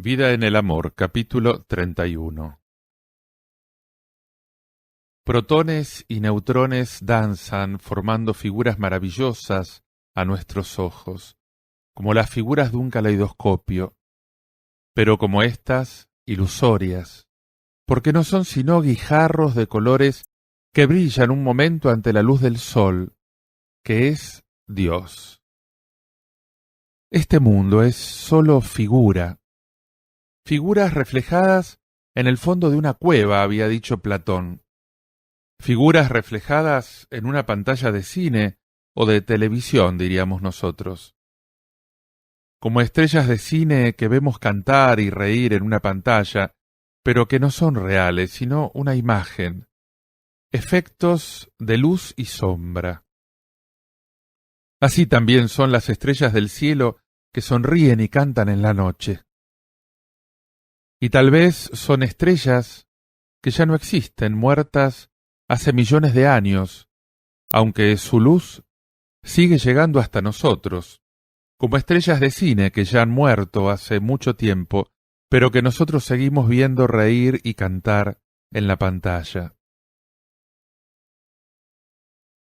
Vida en el amor, capítulo 31. Protones y neutrones danzan formando figuras maravillosas a nuestros ojos, como las figuras de un caleidoscopio, pero como éstas, ilusorias, porque no son sino guijarros de colores que brillan un momento ante la luz del sol, que es Dios. Este mundo es sólo figuras reflejadas en el fondo de una cueva, había dicho Platón. Figuras reflejadas en una pantalla de cine o de televisión, diríamos nosotros. Como estrellas de cine que vemos cantar y reír en una pantalla, pero que no son reales, sino una imagen. Efectos de luz y sombra. Así también son las estrellas del cielo que sonríen y cantan en la noche. Y tal vez son estrellas que ya no existen, muertas hace millones de años, aunque su luz sigue llegando hasta nosotros, como estrellas de cine que ya han muerto hace mucho tiempo, pero que nosotros seguimos viendo reír y cantar en la pantalla.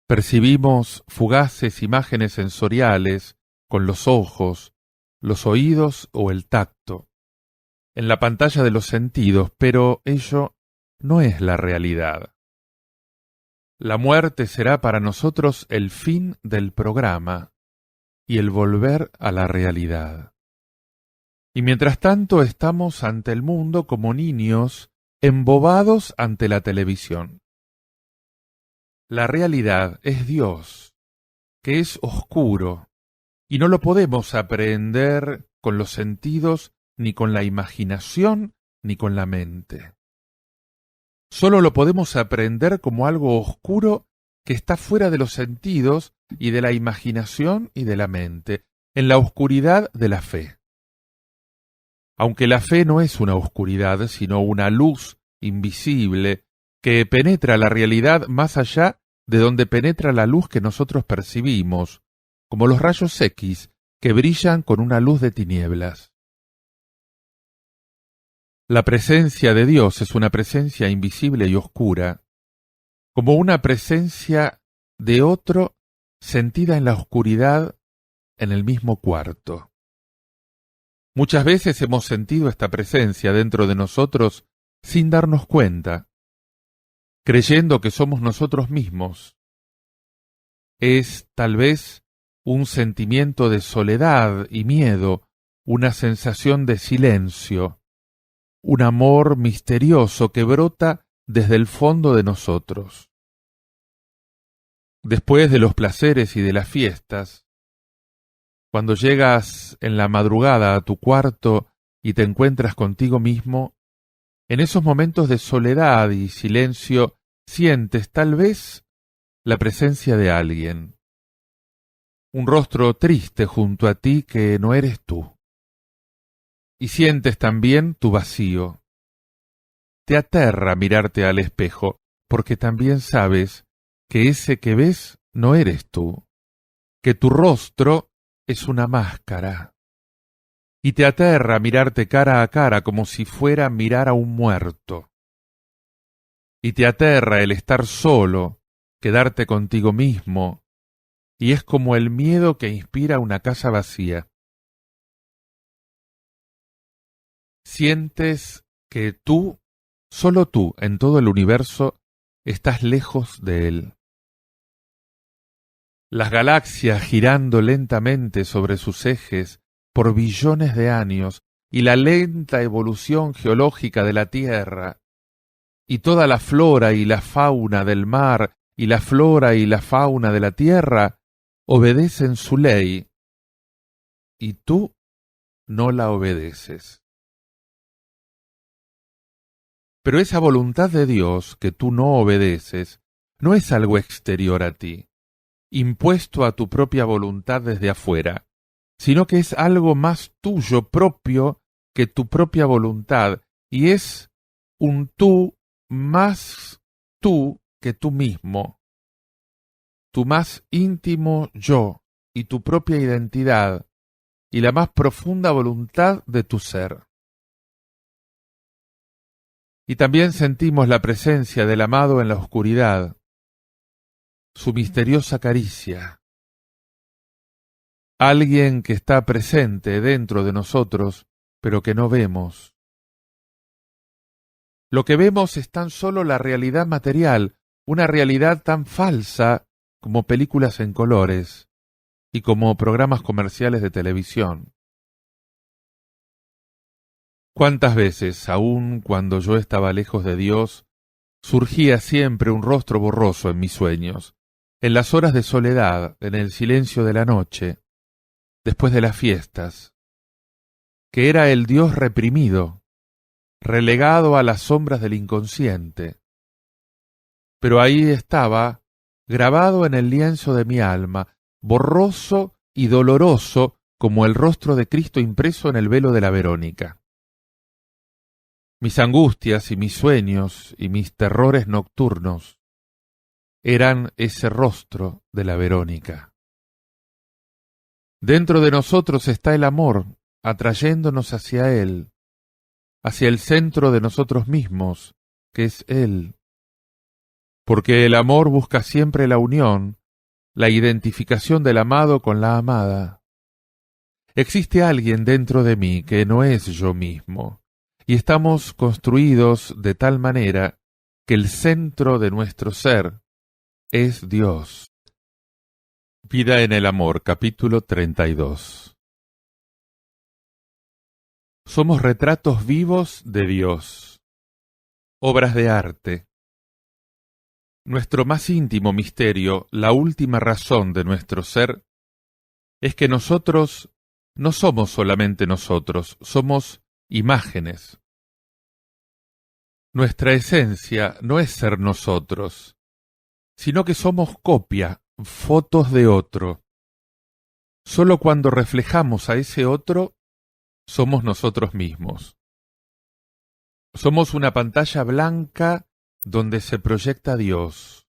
Percibimos fugaces imágenes sensoriales con los ojos, los oídos o el tacto, en la pantalla de los sentidos, pero ello no es la realidad. La muerte será para nosotros el fin del programa y el volver a la realidad. Y mientras tanto estamos ante el mundo como niños embobados ante la televisión. La realidad es Dios, que es oscuro, y no lo podemos aprehender con los sentidos, ni con la imaginación, ni con la mente. Solo lo podemos aprender como algo oscuro que está fuera de los sentidos y de la imaginación y de la mente, en la oscuridad de la fe. Aunque la fe no es una oscuridad, sino una luz invisible que penetra la realidad más allá de donde penetra la luz que nosotros percibimos, como los rayos X que brillan con una luz de tinieblas. La presencia de Dios es una presencia invisible y oscura, como una presencia de otro sentida en la oscuridad en el mismo cuarto. Muchas veces hemos sentido esta presencia dentro de nosotros sin darnos cuenta, creyendo que somos nosotros mismos. Es tal vez un sentimiento de soledad y miedo, una sensación de silencio, un amor misterioso que brota desde el fondo de nosotros. Después de los placeres y de las fiestas, cuando llegas en la madrugada a tu cuarto y te encuentras contigo mismo, en esos momentos de soledad y silencio sientes tal vez la presencia de alguien, un rostro triste junto a ti que no eres tú. Y sientes también tu vacío. Te aterra mirarte al espejo, porque también sabes que ese que ves no eres tú, que tu rostro es una máscara. Y te aterra mirarte cara a cara como si fuera mirar a un muerto. Y te aterra el estar solo, quedarte contigo mismo, y es como el miedo que inspira una casa vacía. Sientes que tú, solo tú, en todo el universo, estás lejos de él. Las galaxias girando lentamente sobre sus ejes por billones de años y la lenta evolución geológica de la Tierra, y toda la flora y la fauna del mar y la flora y la fauna de la Tierra obedecen su ley, y tú no la obedeces. Pero esa voluntad de Dios que tú no obedeces no es algo exterior a ti, impuesto a tu propia voluntad desde afuera, sino que es algo más tuyo propio que tu propia voluntad, y es un tú más tú que tú mismo, tu más íntimo yo y tu propia identidad, y la más profunda voluntad de tu ser. Y también sentimos la presencia del amado en la oscuridad, su misteriosa caricia. Alguien que está presente dentro de nosotros, pero que no vemos. Lo que vemos es tan solo la realidad material, una realidad tan falsa como películas en colores y como programas comerciales de televisión. ¿Cuántas veces, aun cuando yo estaba lejos de Dios, surgía siempre un rostro borroso en mis sueños, en las horas de soledad, en el silencio de la noche, después de las fiestas, que era el Dios reprimido, relegado a las sombras del inconsciente? Pero ahí estaba, grabado en el lienzo de mi alma, borroso y doloroso como el rostro de Cristo impreso en el velo de la Verónica. Mis angustias y mis sueños y mis terrores nocturnos eran ese rostro de la Verónica. Dentro de nosotros está el amor, atrayéndonos hacia Él, hacia el centro de nosotros mismos, que es Él. Porque el amor busca siempre la unión, la identificación del amado con la amada. Existe alguien dentro de mí que no es yo mismo, y estamos construidos de tal manera que el centro de nuestro ser es Dios. Vida en el amor, capítulo 32. Somos retratos vivos de Dios, obras de arte. Nuestro más íntimo misterio, la última razón de nuestro ser, es que nosotros no somos solamente nosotros, somos imágenes. Nuestra esencia no es ser nosotros, sino que somos copia, fotos de otro. Solo cuando reflejamos a ese otro, somos nosotros mismos. Somos una pantalla blanca donde se proyecta Dios.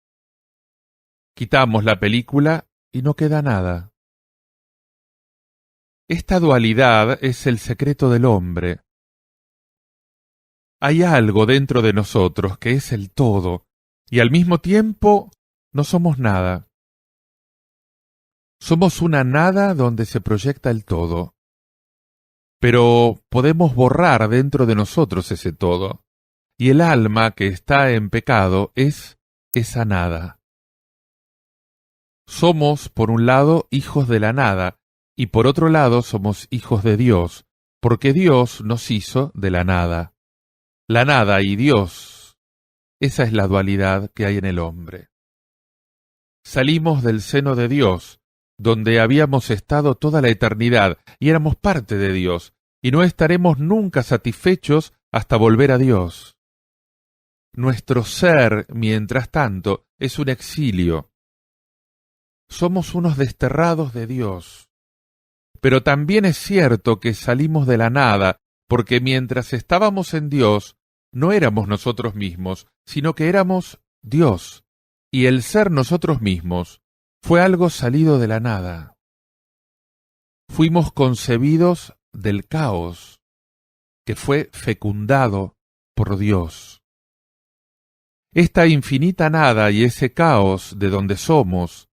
Quitamos la película y no queda nada. Esta dualidad es el secreto del hombre. Hay algo dentro de nosotros que es el todo, y al mismo tiempo no somos nada. Somos una nada donde se proyecta el todo. Pero podemos borrar dentro de nosotros ese todo, y el alma que está en pecado es esa nada. Somos, por un lado, hijos de la nada, y por otro lado somos hijos de Dios, porque Dios nos hizo de la nada. La nada y Dios, esa es la dualidad que hay en el hombre. Salimos del seno de Dios, donde habíamos estado toda la eternidad, y éramos parte de Dios, y no estaremos nunca satisfechos hasta volver a Dios. Nuestro ser, mientras tanto, es un exilio. Somos unos desterrados de Dios. Pero también es cierto que salimos de la nada, porque mientras estábamos en Dios, no éramos nosotros mismos, sino que éramos Dios, y el ser nosotros mismos fue algo salido de la nada. Fuimos concebidos del caos, que fue fecundado por Dios. Esta infinita nada y ese caos de donde somos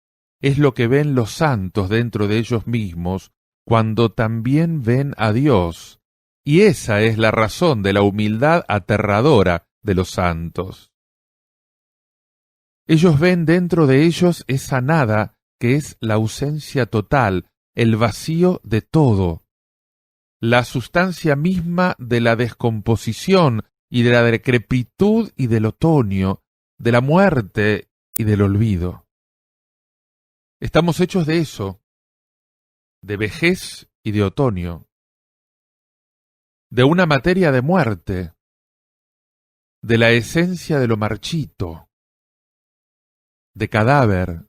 es lo que ven los santos dentro de ellos mismos cuando también ven a Dios. Y esa es la razón de la humildad aterradora de los santos. Ellos ven dentro de ellos esa nada que es la ausencia total, el vacío de todo, la sustancia misma de la descomposición y de la decrepitud y del otoño, de la muerte y del olvido. Estamos hechos de eso, de vejez y de otoño, de una materia de muerte, de la esencia de lo marchito, de cadáver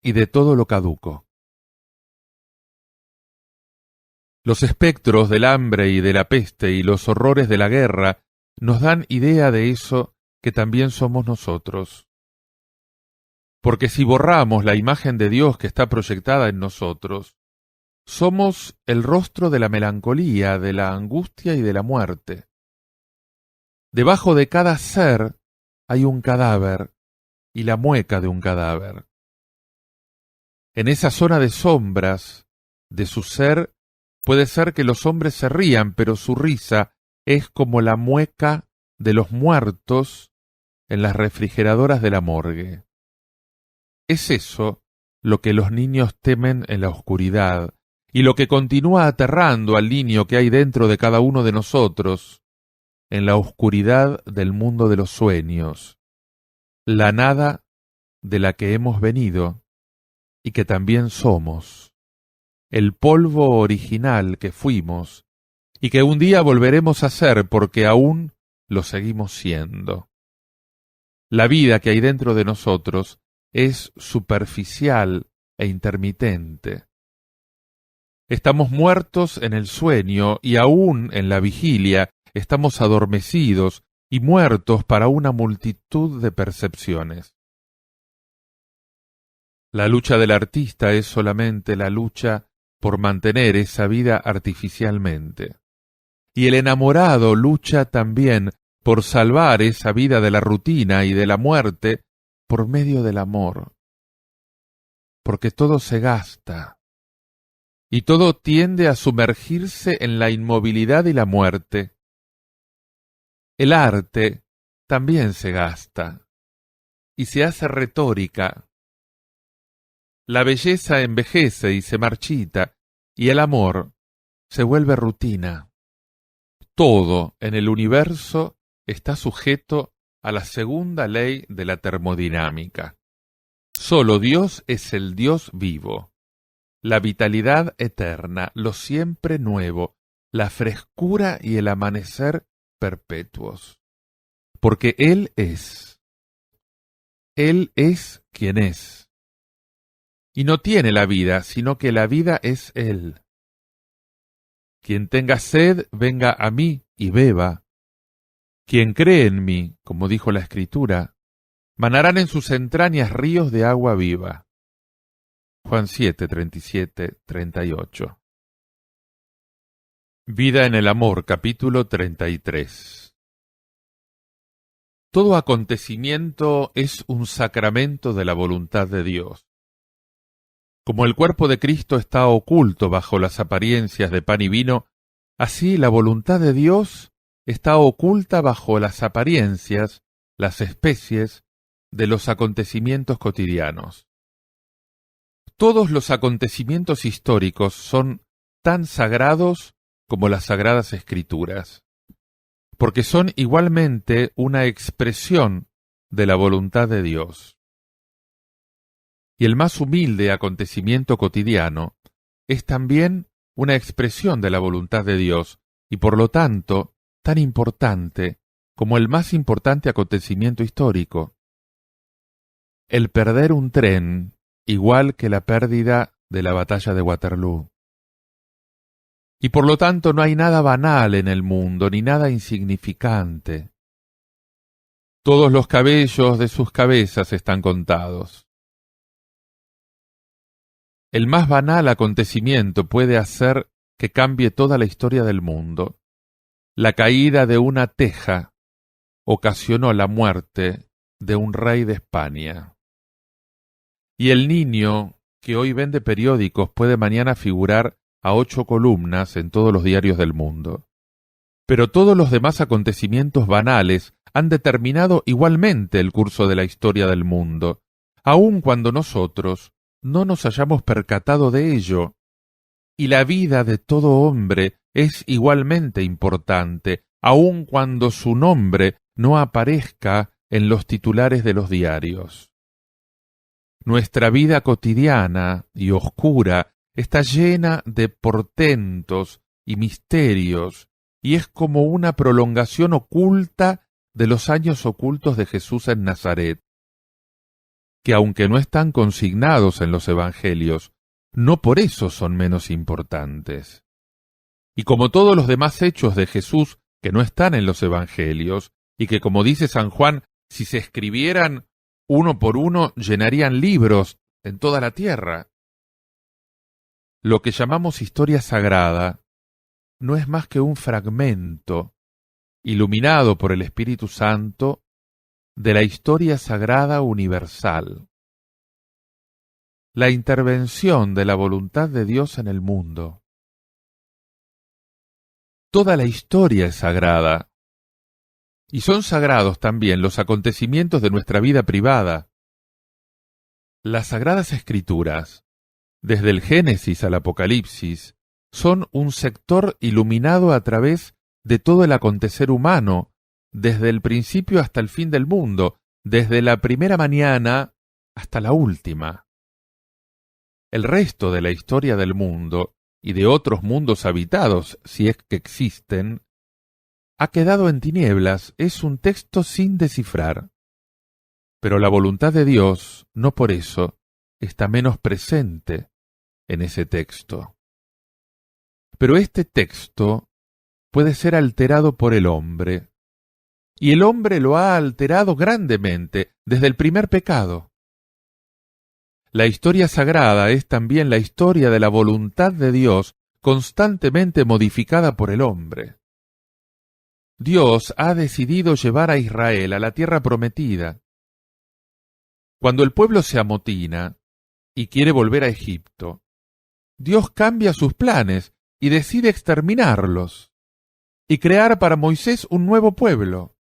y de todo lo caduco. Los espectros del hambre y de la peste y los horrores de la guerra nos dan idea de eso que también somos nosotros. Porque si borramos la imagen de Dios que está proyectada en nosotros, somos el rostro de la melancolía, de la angustia y de la muerte. Debajo de cada ser hay un cadáver y la mueca de un cadáver. En esa zona de sombras de su ser puede ser que los hombres se rían, pero su risa es como la mueca de los muertos en las refrigeradoras de la morgue. Es eso lo que los niños temen en la oscuridad, y lo que continúa aterrando al niño que hay dentro de cada uno de nosotros, en la oscuridad del mundo de los sueños, la nada de la que hemos venido y que también somos, el polvo original que fuimos y que un día volveremos a ser porque aún lo seguimos siendo. La vida que hay dentro de nosotros es superficial e intermitente. Estamos muertos en el sueño y aún en la vigilia estamos adormecidos y muertos para una multitud de percepciones. La lucha del artista es solamente la lucha por mantener esa vida artificialmente. Y el enamorado lucha también por salvar esa vida de la rutina y de la muerte por medio del amor. Porque todo se gasta. Y todo tiende a sumergirse en la inmovilidad y la muerte. El arte también se gasta y se hace retórica. La belleza envejece y se marchita, y el amor se vuelve rutina. Todo en el universo está sujeto a la segunda ley de la termodinámica. Solo Dios es el Dios vivo. La vitalidad eterna, lo siempre nuevo, la frescura y el amanecer perpetuos. Porque Él es quien es. Y no tiene la vida, sino que la vida es Él. Quien tenga sed, venga a mí y beba. Quien cree en mí, como dijo la Escritura, manarán en sus entrañas ríos de agua viva. Juan 7, 37, 38. Vida en el amor, capítulo 33. Todo acontecimiento es un sacramento de la voluntad de Dios. Como el cuerpo de Cristo está oculto bajo las apariencias de pan y vino, así la voluntad de Dios está oculta bajo las apariencias, las especies, de los acontecimientos cotidianos. Todos los acontecimientos históricos son tan sagrados como las Sagradas Escrituras, porque son igualmente una expresión de la voluntad de Dios. Y el más humilde acontecimiento cotidiano es también una expresión de la voluntad de Dios, y por lo tanto tan importante como el más importante acontecimiento histórico. El perder un tren, igual que la pérdida de la batalla de Waterloo. Y por lo tanto no hay nada banal en el mundo, ni nada insignificante. Todos los cabellos de sus cabezas están contados. El más banal acontecimiento puede hacer que cambie toda la historia del mundo. La caída de una teja ocasionó la muerte de un rey de España. Y el niño que hoy vende periódicos puede mañana figurar a 8 columnas en todos los diarios del mundo. Pero todos los demás acontecimientos banales han determinado igualmente el curso de la historia del mundo, aun cuando nosotros no nos hayamos percatado de ello. Y la vida de todo hombre es igualmente importante, aun cuando su nombre no aparezca en los titulares de los diarios. Nuestra vida cotidiana y oscura está llena de portentos y misterios, y es como una prolongación oculta de los años ocultos de Jesús en Nazaret, que aunque no están consignados en los evangelios, no por eso son menos importantes. Y como todos los demás hechos de Jesús que no están en los evangelios, y que como dice San Juan, si se escribieran uno por uno, llenarían libros en toda la tierra. Lo que llamamos historia sagrada no es más que un fragmento iluminado por el Espíritu Santo, de la historia sagrada universal. La intervención de la voluntad de Dios en el mundo. Toda la historia es sagrada, y son sagrados también los acontecimientos de nuestra vida privada. Las Sagradas Escrituras, desde el Génesis al Apocalipsis, son un sector iluminado a través de todo el acontecer humano, desde el principio hasta el fin del mundo, desde la primera mañana hasta la última. El resto de la historia del mundo, y de otros mundos habitados, si es que existen, ha quedado en tinieblas, es un texto sin descifrar. Pero la voluntad de Dios, no por eso, está menos presente en ese texto. Pero este texto puede ser alterado por el hombre, y el hombre lo ha alterado grandemente desde el primer pecado. La historia sagrada es también la historia de la voluntad de Dios constantemente modificada por el hombre. Dios ha decidido llevar a Israel a la tierra prometida. Cuando el pueblo se amotina y quiere volver a Egipto, Dios cambia sus planes y decide exterminarlos y crear para Moisés un nuevo pueblo.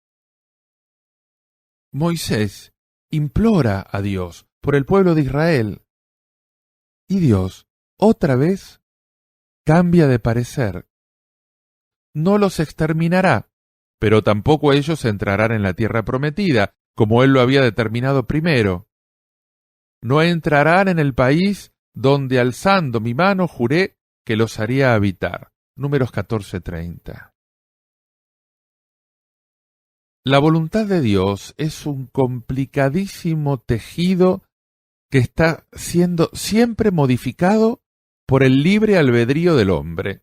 Moisés implora a Dios por el pueblo de Israel, y Dios, otra vez, cambia de parecer. No los exterminará, pero tampoco ellos entrarán en la tierra prometida, como él lo había determinado primero. No entrarán en el país donde alzando mi mano juré que los haría habitar. Números 14:30. La voluntad de Dios es un complicadísimo tejido que está siendo siempre modificado por el libre albedrío del hombre,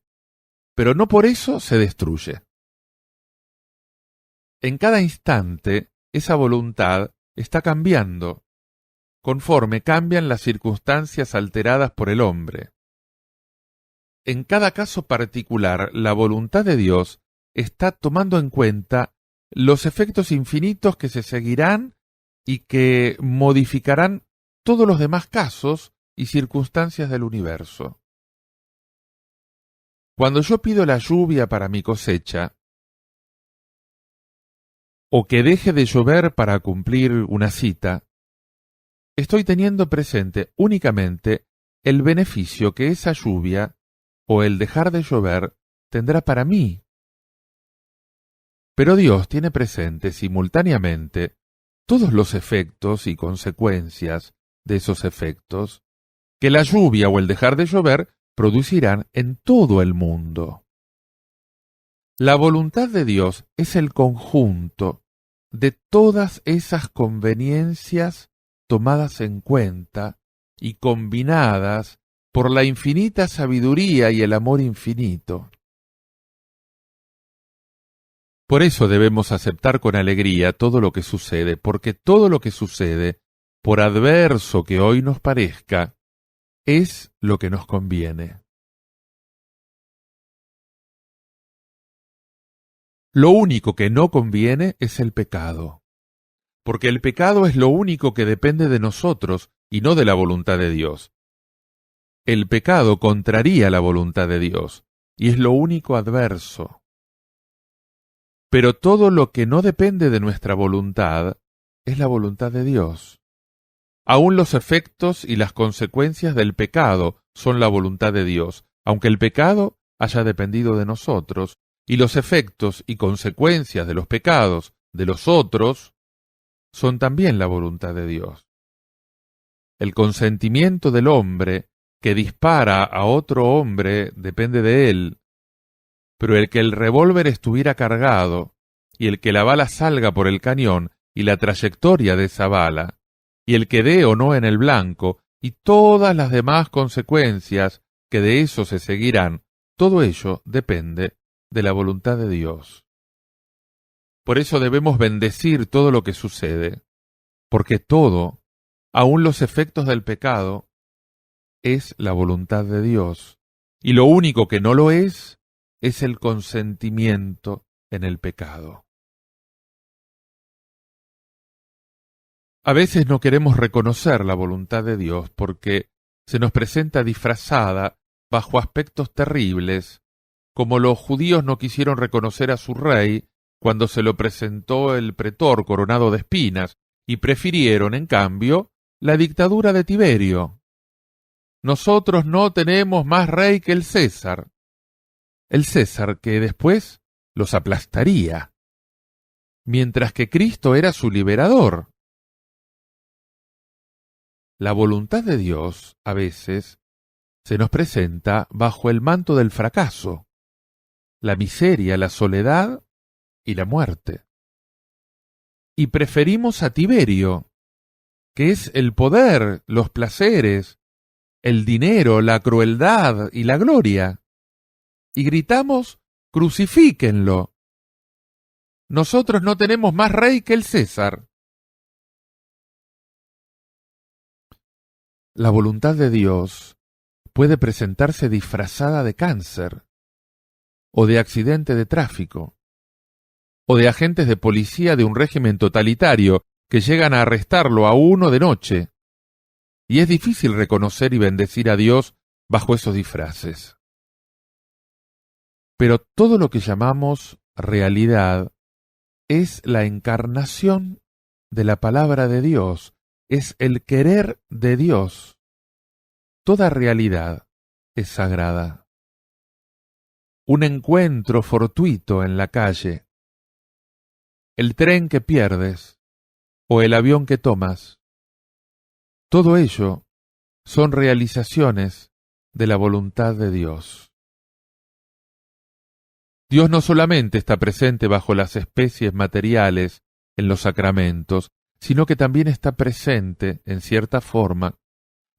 pero no por eso se destruye. En cada instante, esa voluntad está cambiando, conforme cambian las circunstancias alteradas por el hombre. En cada caso particular, la voluntad de Dios está tomando en cuenta los efectos infinitos que se seguirán y que modificarán todos los demás casos y circunstancias del universo. Cuando yo pido la lluvia para mi cosecha, o que deje de llover para cumplir una cita, estoy teniendo presente únicamente el beneficio que esa lluvia o el dejar de llover tendrá para mí. Pero Dios tiene presente simultáneamente todos los efectos y consecuencias de esos efectos que la lluvia o el dejar de llover producirán en todo el mundo. La voluntad de Dios es el conjunto de todas esas conveniencias tomadas en cuenta y combinadas por la infinita sabiduría y el amor infinito. Por eso debemos aceptar con alegría todo lo que sucede, porque todo lo que sucede, por adverso que hoy nos parezca, es lo que nos conviene. Lo único que no conviene es el pecado, porque el pecado es lo único que depende de nosotros y no de la voluntad de Dios. El pecado contraría la voluntad de Dios, y es lo único adverso. Pero todo lo que no depende de nuestra voluntad es la voluntad de Dios. Aún los efectos y las consecuencias del pecado son la voluntad de Dios, aunque el pecado haya dependido de nosotros, y los efectos y consecuencias de los pecados de los otros son también la voluntad de Dios. El consentimiento del hombre que dispara a otro hombre depende de él, pero el que el revólver estuviera cargado, y el que la bala salga por el cañón y la trayectoria de esa bala, y el que dé o no en el blanco, y todas las demás consecuencias que de eso se seguirán, todo ello depende de la voluntad de Dios. Por eso debemos bendecir todo lo que sucede, porque todo, aun los efectos del pecado, es la voluntad de Dios, y lo único que no lo es el consentimiento en el pecado. A veces no queremos reconocer la voluntad de Dios porque se nos presenta disfrazada bajo aspectos terribles, como los judíos no quisieron reconocer a su rey cuando se lo presentó el pretor coronado de espinas, y prefirieron, en cambio, la dictadura de Tiberio. Nosotros no tenemos más rey que el César que después los aplastaría, mientras que Cristo era su liberador. La voluntad de Dios, a veces, se nos presenta bajo el manto del fracaso, la miseria, la soledad y la muerte. Y preferimos a Tiberio, que es el poder, los placeres, el dinero, la crueldad y la gloria. Y gritamos, crucifíquenlo. Nosotros no tenemos más rey que el César. La voluntad de Dios puede presentarse disfrazada de cáncer, o de accidente de tráfico, o de agentes de policía de un régimen totalitario que llegan a arrestarlo a uno de noche. Y es difícil reconocer y bendecir a Dios bajo esos disfraces. Pero todo lo que llamamos realidad es la encarnación de la palabra de Dios, es el querer de Dios. Toda realidad es sagrada. Un encuentro fortuito en la calle, el tren que pierdes o el avión que tomas, todo ello son realizaciones de la voluntad de Dios. Dios no solamente está presente bajo las especies materiales en los sacramentos, sino que también está presente, en cierta forma,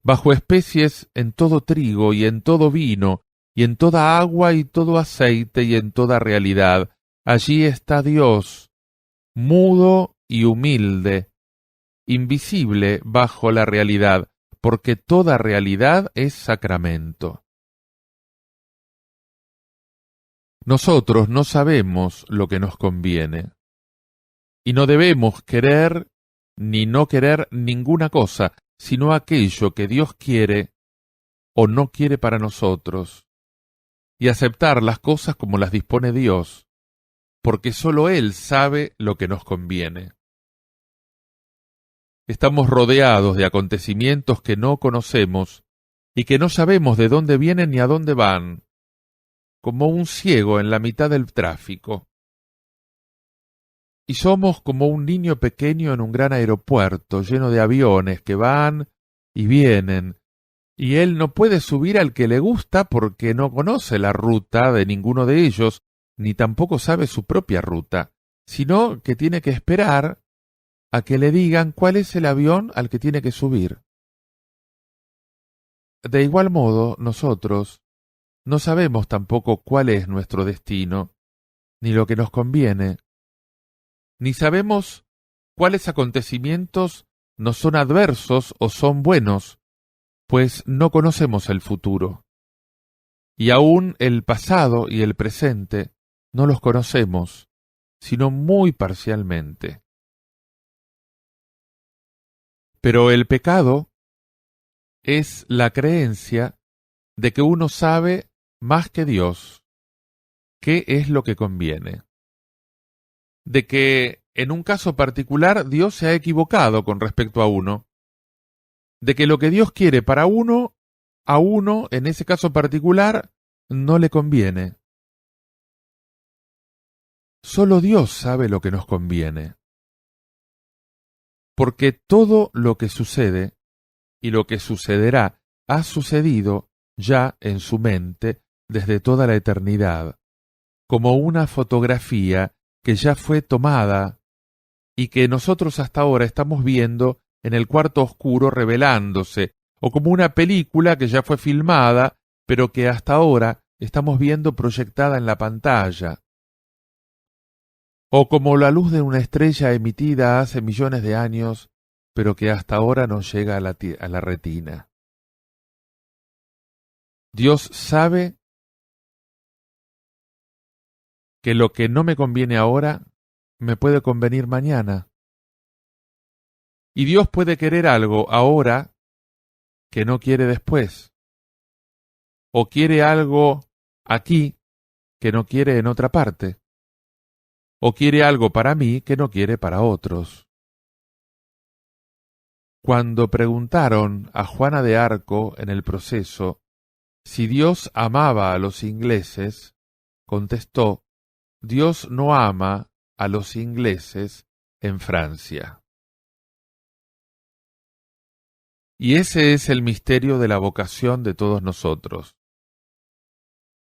bajo especies en todo trigo y en todo vino, y en toda agua y todo aceite y en toda realidad. Allí está Dios, mudo y humilde, invisible bajo la realidad, porque toda realidad es sacramento. Nosotros no sabemos lo que nos conviene, y no debemos querer ni no querer ninguna cosa, sino aquello que Dios quiere o no quiere para nosotros, y aceptar las cosas como las dispone Dios, porque sólo Él sabe lo que nos conviene. Estamos rodeados de acontecimientos que no conocemos y que no sabemos de dónde vienen ni a dónde van, como un ciego en la mitad del tráfico. Y somos como un niño pequeño en un gran aeropuerto lleno de aviones que van y vienen, y él no puede subir al que le gusta porque no conoce la ruta de ninguno de ellos, ni tampoco sabe su propia ruta, sino que tiene que esperar a que le digan cuál es el avión al que tiene que subir. De igual modo, nosotros no sabemos tampoco cuál es nuestro destino, ni lo que nos conviene, ni sabemos cuáles acontecimientos nos son adversos o son buenos, pues no conocemos el futuro. Y aún el pasado y el presente no los conocemos, sino muy parcialmente. Pero el pecado es la creencia de que uno sabe más que Dios qué es lo que conviene, de que en un caso particular Dios se ha equivocado con respecto a uno, de que lo que Dios quiere para uno, a uno en ese caso particular no le conviene. Solo Dios sabe lo que nos conviene, porque todo lo que sucede y lo que sucederá ha sucedido ya en su mente desde toda la eternidad, como una fotografía que ya fue tomada y que nosotros hasta ahora estamos viendo en el cuarto oscuro revelándose, o como una película que ya fue filmada, pero que hasta ahora estamos viendo proyectada en la pantalla, o como la luz de una estrella emitida hace millones de años, pero que hasta ahora no llega a la retina. Dios sabe que lo que no me conviene ahora me puede convenir mañana. Y Dios puede querer algo ahora que no quiere después. O quiere algo aquí que no quiere en otra parte. O quiere algo para mí que no quiere para otros. Cuando preguntaron a Juana de Arco en el proceso si Dios amaba a los ingleses, contestó: Dios no ama a los ingleses en Francia. Y ese es el misterio de la vocación de todos nosotros.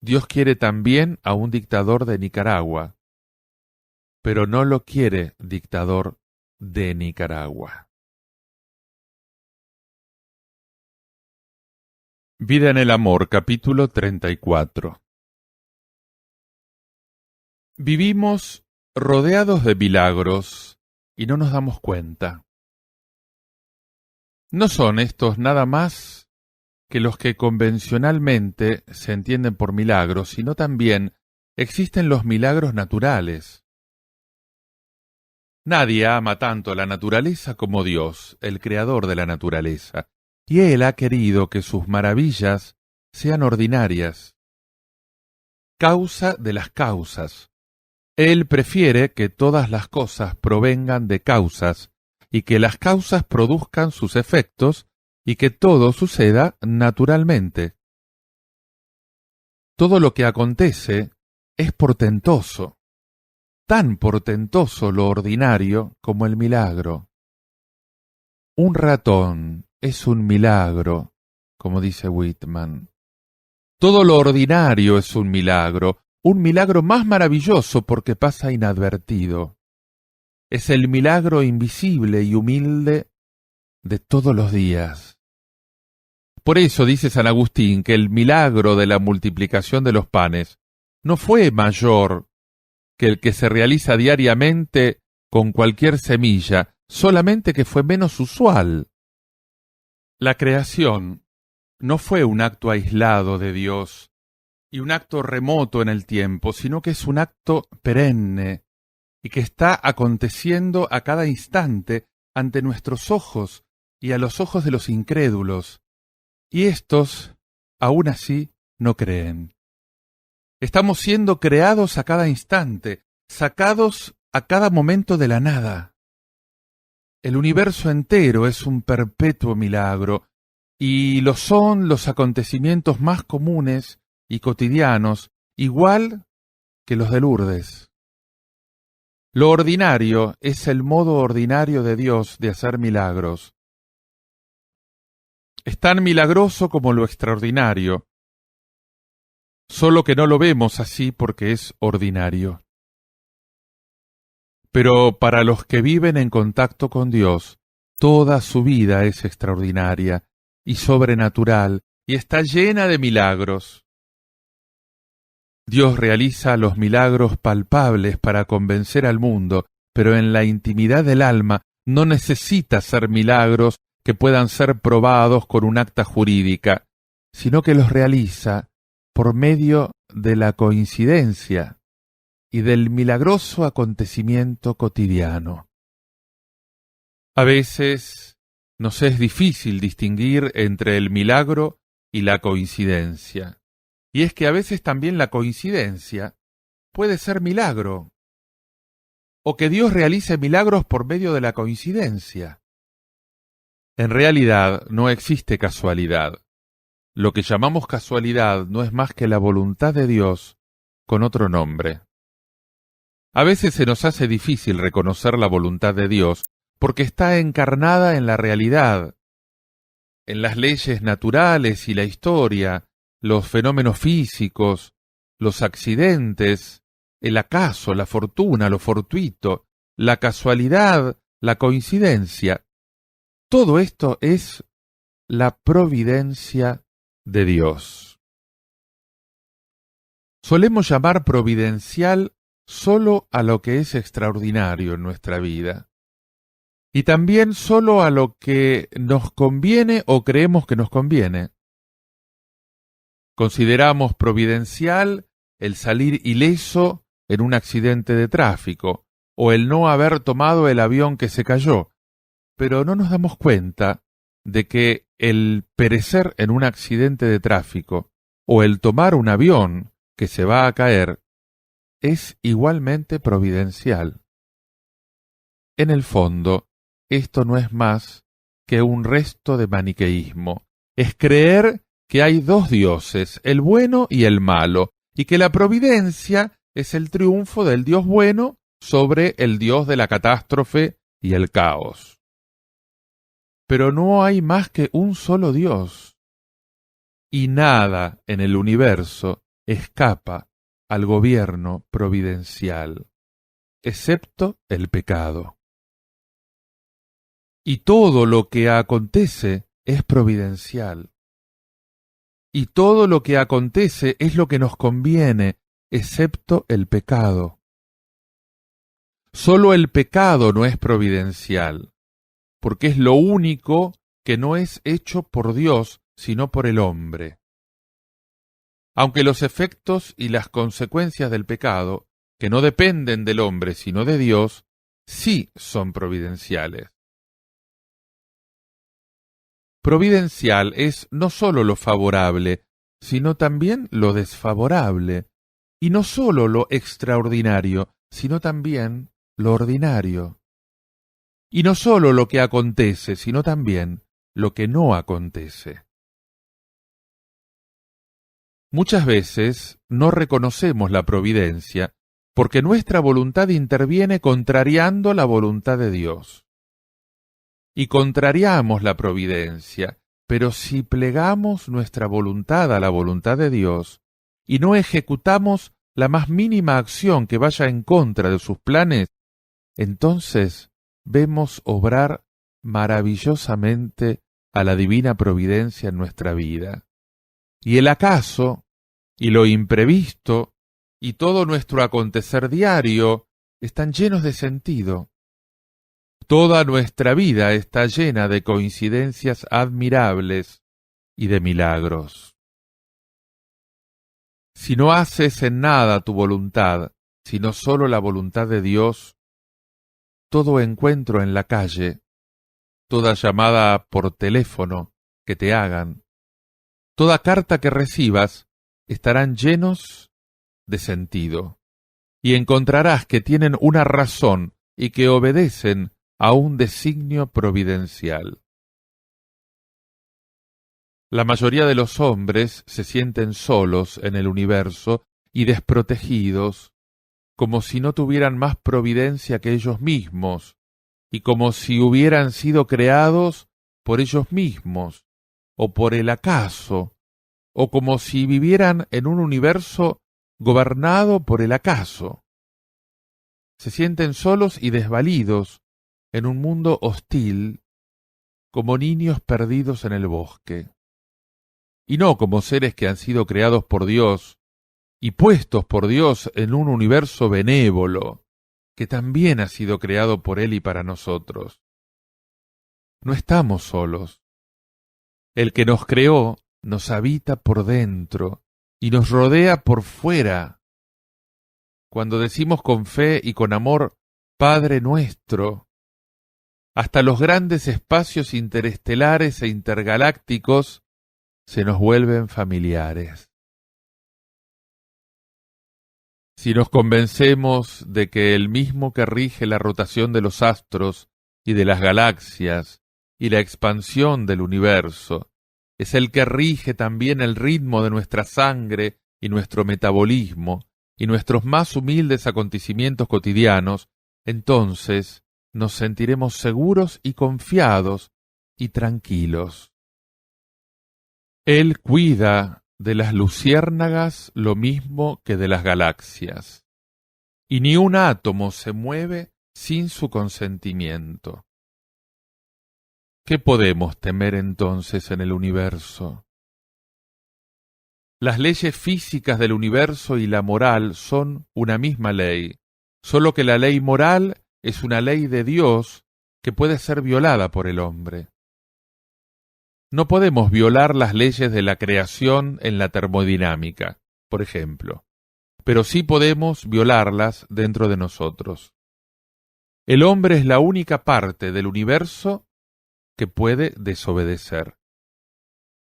Dios quiere también a un dictador de Nicaragua, pero no lo quiere dictador de Nicaragua. Vida en el amor, capítulo 34. Vivimos rodeados de milagros y no nos damos cuenta. No son estos nada más que los que convencionalmente se entienden por milagros, sino también existen los milagros naturales. Nadie ama tanto la naturaleza como Dios, el creador de la naturaleza, y Él ha querido que sus maravillas sean ordinarias. Causa de las causas. Él prefiere que todas las cosas provengan de causas, y que las causas produzcan sus efectos, y que todo suceda naturalmente. Todo lo que acontece es portentoso, tan portentoso lo ordinario como el milagro. Un ratón es un milagro, como dice Whitman. Todo lo ordinario es un milagro más maravilloso porque pasa inadvertido. Es el milagro invisible y humilde de todos los días. Por eso dice San Agustín que el milagro de la multiplicación de los panes no fue mayor que el que se realiza diariamente con cualquier semilla, solamente que fue menos usual. La creación no fue un acto aislado de Dios y un acto remoto en el tiempo, sino que es un acto perenne y que está aconteciendo a cada instante ante nuestros ojos y a los ojos de los incrédulos, y éstos, aún así, no creen. Estamos siendo creados a cada instante, sacados a cada momento de la nada. El universo entero es un perpetuo milagro, y lo son los acontecimientos más comunes y cotidianos, igual que los de Lourdes. Lo ordinario es el modo ordinario de Dios de hacer milagros. Es tan milagroso como lo extraordinario, solo que no lo vemos así porque es ordinario. Pero para los que viven en contacto con Dios, toda su vida es extraordinaria y sobrenatural y está llena de milagros. Dios realiza los milagros palpables para convencer al mundo, pero en la intimidad del alma no necesita hacer milagros que puedan ser probados con un acta jurídica, sino que los realiza por medio de la coincidencia y del milagroso acontecimiento cotidiano. A veces nos es difícil distinguir entre el milagro y la coincidencia. Y es que a veces también la coincidencia puede ser milagro, o que Dios realice milagros por medio de la coincidencia. En realidad no existe casualidad. Lo que llamamos casualidad no es más que la voluntad de Dios con otro nombre. A veces se nos hace difícil reconocer la voluntad de Dios porque está encarnada en la realidad, en las leyes naturales y la historia, los fenómenos físicos, los accidentes, el acaso, la fortuna, lo fortuito, la casualidad, la coincidencia. Todo esto es la providencia de Dios. Solemos llamar providencial solo a lo que es extraordinario en nuestra vida, y también solo a lo que nos conviene o creemos que nos conviene. Consideramos providencial el salir ileso en un accidente de tráfico, o el no haber tomado el avión que se cayó, pero no nos damos cuenta de que el perecer en un accidente de tráfico o el tomar un avión que se va a caer es igualmente providencial. En el fondo, esto no es más que un resto de maniqueísmo. Es creer que hay dos dioses, el bueno y el malo, y que la providencia es el triunfo del Dios bueno sobre el Dios de la catástrofe y el caos. Pero no hay más que un solo Dios, y nada en el universo escapa al gobierno providencial, excepto el pecado. Y todo lo que acontece es providencial. Y todo lo que acontece es lo que nos conviene, excepto el pecado. Solo el pecado no es providencial, porque es lo único que no es hecho por Dios, sino por el hombre. Aunque los efectos y las consecuencias del pecado, que no dependen del hombre sino de Dios, sí son providenciales. Providencial es no sólo lo favorable, sino también lo desfavorable, y no sólo lo extraordinario, sino también lo ordinario. Y no sólo lo que acontece, sino también lo que no acontece. Muchas veces no reconocemos la providencia porque nuestra voluntad interviene contrariando la voluntad de Dios. Y contrariamos la providencia, pero si plegamos nuestra voluntad a la voluntad de Dios y no ejecutamos la más mínima acción que vaya en contra de sus planes, entonces vemos obrar maravillosamente a la divina providencia en nuestra vida. Y el acaso, y lo imprevisto, y todo nuestro acontecer diario están llenos de sentido. Toda nuestra vida está llena de coincidencias admirables y de milagros. Si no haces en nada tu voluntad, sino solo la voluntad de Dios, todo encuentro en la calle, toda llamada por teléfono que te hagan, toda carta que recibas, estarán llenos de sentido, y encontrarás que tienen una razón y que obedecen a un designio providencial. La mayoría de los hombres se sienten solos en el universo y desprotegidos, como si no tuvieran más providencia que ellos mismos, y como si hubieran sido creados por ellos mismos, o por el acaso, o como si vivieran en un universo gobernado por el acaso. Se sienten solos y desvalidos en un mundo hostil, como niños perdidos en el bosque, y no como seres que han sido creados por Dios y puestos por Dios en un universo benévolo, que también ha sido creado por Él y para nosotros. No estamos solos. El que nos creó nos habita por dentro y nos rodea por fuera. Cuando decimos con fe y con amor, Padre nuestro, hasta los grandes espacios interestelares e intergalácticos se nos vuelven familiares. Si nos convencemos de que el mismo que rige la rotación de los astros y de las galaxias y la expansión del universo, es el que rige también el ritmo de nuestra sangre y nuestro metabolismo y nuestros más humildes acontecimientos cotidianos, entonces nos sentiremos seguros y confiados y tranquilos. Él cuida de las luciérnagas lo mismo que de las galaxias, y ni un átomo se mueve sin su consentimiento. ¿Qué podemos temer entonces en el universo? Las leyes físicas del universo y la moral son una misma ley, solo que la ley moral es una ley de Dios que puede ser violada por el hombre. No podemos violar las leyes de la creación en la termodinámica, por ejemplo, pero sí podemos violarlas dentro de nosotros. El hombre es la única parte del universo que puede desobedecer.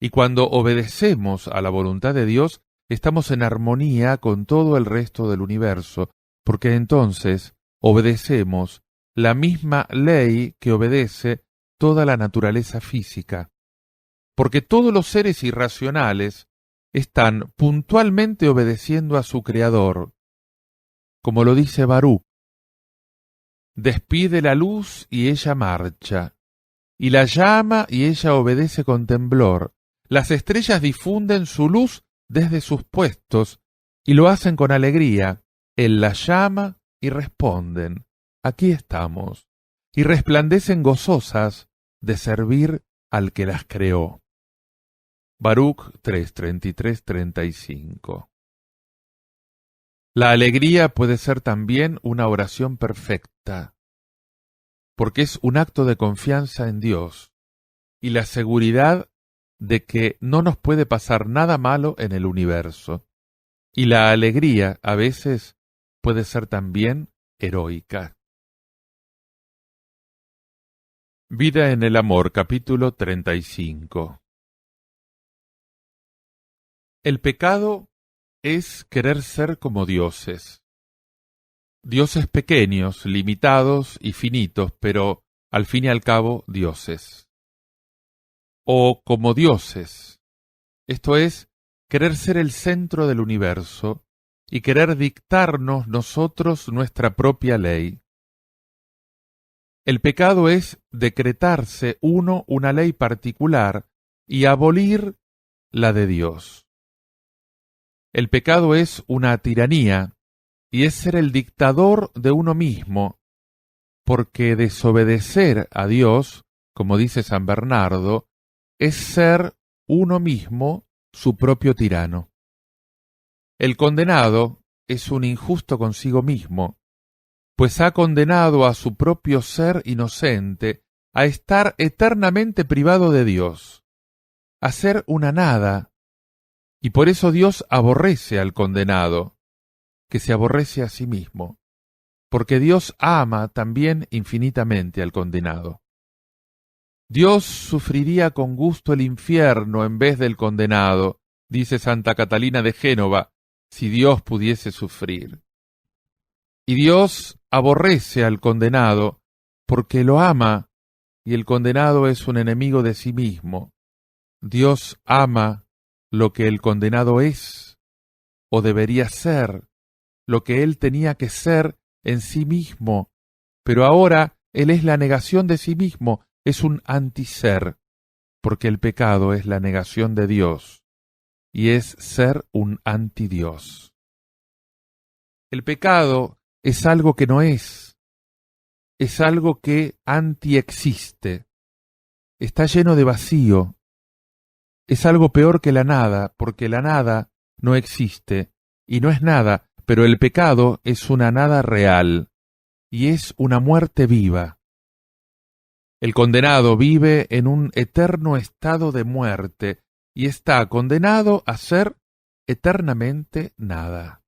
Y cuando obedecemos a la voluntad de Dios, estamos en armonía con todo el resto del universo, porque entonces obedecemos la misma ley que obedece toda la naturaleza física. Porque todos los seres irracionales están puntualmente obedeciendo a su Creador, como lo dice Baruch. Despide la luz y ella marcha, y la llama y ella obedece con temblor. Las estrellas difunden su luz desde sus puestos, y lo hacen con alegría. Él las llama y responden, aquí estamos, y resplandecen gozosas de servir al que las creó. Baruch 3:33-35. La alegría puede ser también una oración perfecta, porque es un acto de confianza en Dios y la seguridad de que no nos puede pasar nada malo en el universo. Y la alegría a veces puede ser también heroica. Vida en el amor, capítulo 35. El pecado es querer ser como dioses. Dioses pequeños, limitados y finitos, pero al fin y al cabo dioses. O como dioses, esto es, querer ser el centro del universo y querer dictarnos nosotros nuestra propia ley. El pecado es decretarse uno una ley particular y abolir la de Dios. El pecado es una tiranía y es ser el dictador de uno mismo, porque desobedecer a Dios, como dice San Bernardo, es ser uno mismo su propio tirano. El condenado es un injusto consigo mismo, pues ha condenado a su propio ser inocente a estar eternamente privado de Dios, a ser una nada, y por eso Dios aborrece al condenado, que se aborrece a sí mismo, porque Dios ama también infinitamente al condenado. Dios sufriría con gusto el infierno en vez del condenado, dice Santa Catalina de Génova, si Dios pudiese sufrir. Y Dios aborrece al condenado porque lo ama, y el condenado es un enemigo de sí mismo. Dios ama lo que el condenado es, o debería ser, lo que él tenía que ser en sí mismo, pero ahora él es la negación de sí mismo, es un antiser, porque el pecado es la negación de Dios, y es ser un antidios. El pecado es algo que no es algo que antiexiste, está lleno de vacío, es algo peor que la nada, porque la nada no existe, y no es nada, pero el pecado es una nada real, y es una muerte viva. El condenado vive en un eterno estado de muerte y está condenado a ser eternamente nada.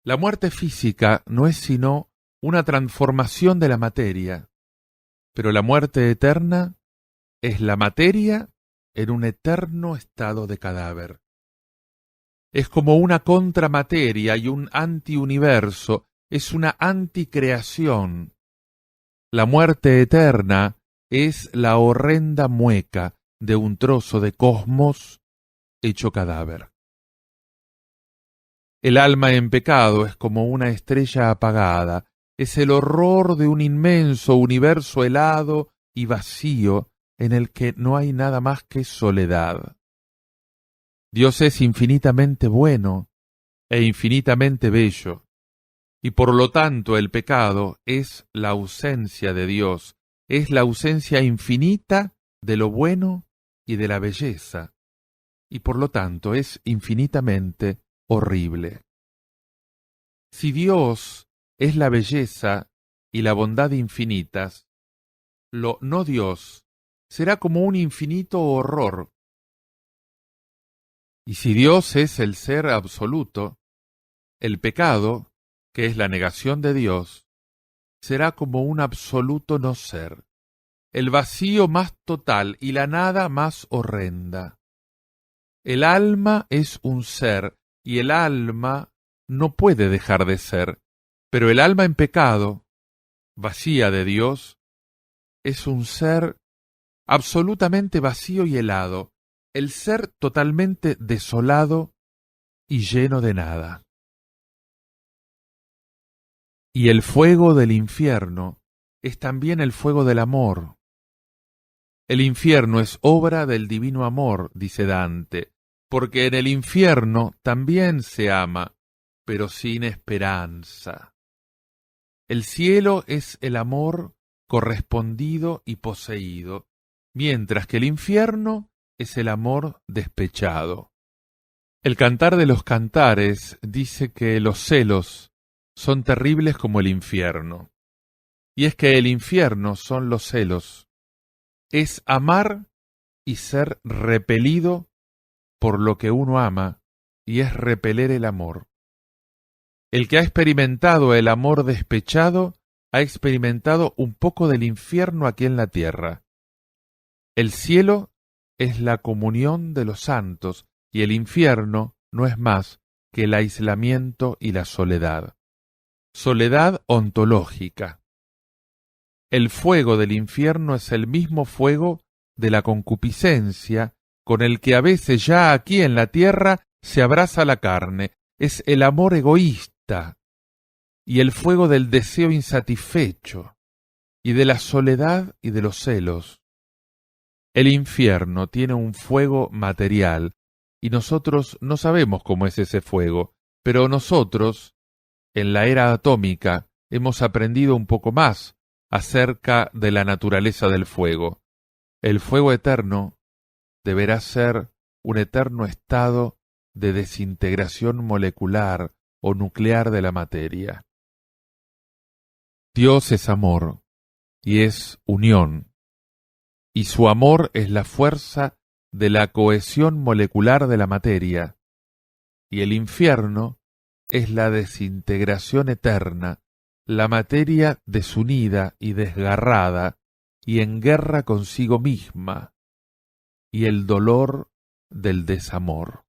La muerte física no es sino una transformación de la materia, pero la muerte eterna es la materia en un eterno estado de cadáver. Es como una contramateria y un antiuniverso, es una anticreación. La muerte eterna es la horrenda mueca de un trozo de cosmos hecho cadáver. El alma en pecado es como una estrella apagada, es el horror de un inmenso universo helado y vacío en el que no hay nada más que soledad. Dios es infinitamente bueno e infinitamente bello, y por lo tanto el pecado es la ausencia de Dios, es la ausencia infinita de lo bueno y de la belleza, y por lo tanto es infinitamente horrible. Si Dios es la belleza y la bondad infinitas, lo no Dios será como un infinito horror. Y si Dios es el ser absoluto, el pecado, que es la negación de Dios, será como un absoluto no ser, el vacío más total y la nada más horrenda. El alma es un ser, y el alma no puede dejar de ser, pero el alma en pecado, vacía de Dios, es un ser absolutamente vacío y helado, el ser totalmente desolado y lleno de nada. Y el fuego del infierno es también el fuego del amor. El infierno es obra del divino amor, dice Dante, porque en el infierno también se ama, pero sin esperanza. El cielo es el amor correspondido y poseído, mientras que el infierno es el amor despechado. El Cantar de los Cantares dice que los celos son terribles como el infierno. Y es que el infierno son los celos. Es amar y ser repelido por lo que uno ama, y es repeler el amor. El que ha experimentado el amor despechado ha experimentado un poco del infierno aquí en la tierra. El cielo es la comunión de los santos y el infierno no es más que el aislamiento y la soledad. Soledad ontológica. El fuego del infierno es el mismo fuego de la concupiscencia con el que a veces ya aquí en la tierra se abraza la carne. Es el amor egoísta y el fuego del deseo insatisfecho y de la soledad y de los celos. El infierno tiene un fuego material y nosotros no sabemos cómo es ese fuego, pero nosotros, en la era atómica, hemos aprendido un poco más acerca de la naturaleza del fuego. El fuego eterno deberá ser un eterno estado de desintegración molecular o nuclear de la materia. Dios es amor y es unión, y su amor es la fuerza de la cohesión molecular de la materia, y el infierno es la desintegración eterna, la materia desunida y desgarrada, y en guerra consigo misma, y el dolor del desamor.